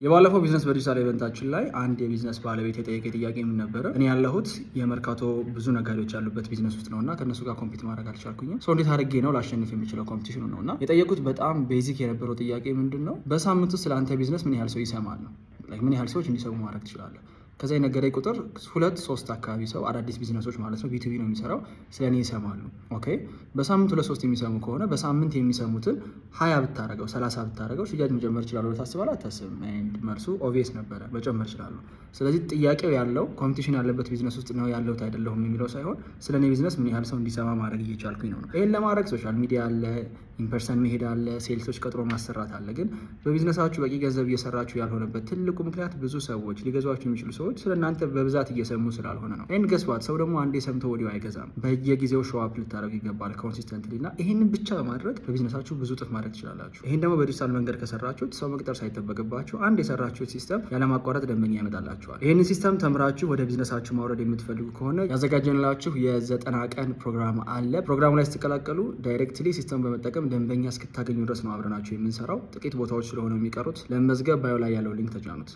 የባለፈው ቢዝነስ በዲጂታል ኢቨንታችን ላይ አንድ የቢዝነስ ባለቤት የጠየቀኝ ጥያቄ ምን ነበረ? እኔ ያለሁት የመርካቶ ብዙ ነጋዴዎች ያሉበት ቢዝነስ ውስጥ ነው እና ከእነሱ ጋር ኮምፒት ማድረግ አልቻልኩኝም። ሰው እንዴት አድርጌ ነው ላሸንፍ የሚችለው ኮምፒቲሽኑ ነው እና የጠየቁት በጣም ቤዚክ የነበረው ጥያቄ ምንድን ነው፣ በሳምንት ውስጥ ስለአንተ ቢዝነስ ምን ያህል ሰው ይሰማል ነው። ምን ያህል ሰዎች እንዲሰሙ ማድረግ ትችላለህ? ከዛ የነገረኝ ቁጥር 2-3 አካባቢ ሰው አዳዲስ ቢዝነሶች ማለት ነው ቢቱቢ ነው የሚሰራው ስለ እኔ ይሰማሉ። ኦኬ በሳምንት 2-3 የሚሰሙ ከሆነ በሳምንት የሚሰሙትን 20 ብታረገው 30 ብታረገው ሽያጭ መጨመር ይችላሉ ታስባለህ? አታስብም? መልሱ ኦብቪየስ ነበረ፣ መጨመር ይችላሉ። ስለዚህ ጥያቄው ያለው ኮምፒቲሽን ያለበት ቢዝነስ ውስጥ ነው ያለሁት አይደለሁም የሚለው ሳይሆን ስለ እኔ ቢዝነስ ምን ያህል ሰው እንዲሰማ ማድረግ እየቻልኩኝ ነው። ይህን ለማድረግ ሶሻል ሚዲያ አለ፣ ኢንፐርሰን መሄድ አለ፣ ሴልሶች ቀጥሮ ማሰራት አለ። ግን በቢዝነሳችሁ በቂ ገንዘብ እየሰራችሁ ያልሆነበት ትልቁ ምክንያት ብዙ ሰዎች ሊገዟችሁ የሚችሉ ሰዎች ስለ እናንተ በብዛት እየሰሙ ስላልሆነ ነው። ይህን ገስባት ሰው ደግሞ አንዴ ሰምቶ ወዲያው አይገዛም። በየጊዜው ሾዋፕ ልታደረጉ ይገባል ኮንሲስተንትሊ እና ይህንን ብቻ በማድረግ በቢዝነሳችሁ ብዙ ጥፍ ማድረግ ትችላላችሁ። ይህን ደግሞ በዲጂታል መንገድ ከሰራችሁት ሰው መቅጠር ሳይጠበቅባችሁ አንድ የሰራችሁት ሲስተም ያለማቋረጥ ደንበኛ ያመጣላችኋል። ይህንን ሲስተም ተምራችሁ ወደ ቢዝነሳችሁ ማውረድ የምትፈልጉ ከሆነ ያዘጋጀንላችሁ የ90 ቀን ፕሮግራም አለ። ፕሮግራሙ ላይ ስትቀላቀሉ ዳይሬክትሊ ሲስተም በመጠቀም ደንበኛ እስክታገኙ ድረስ ነው አብረናችሁ የምንሰራው። ጥቂት ቦታዎች ስለሆነ የሚቀሩት ለመመዝገብ ባዮ ላይ ያለው ሊንክ ተጫኑት።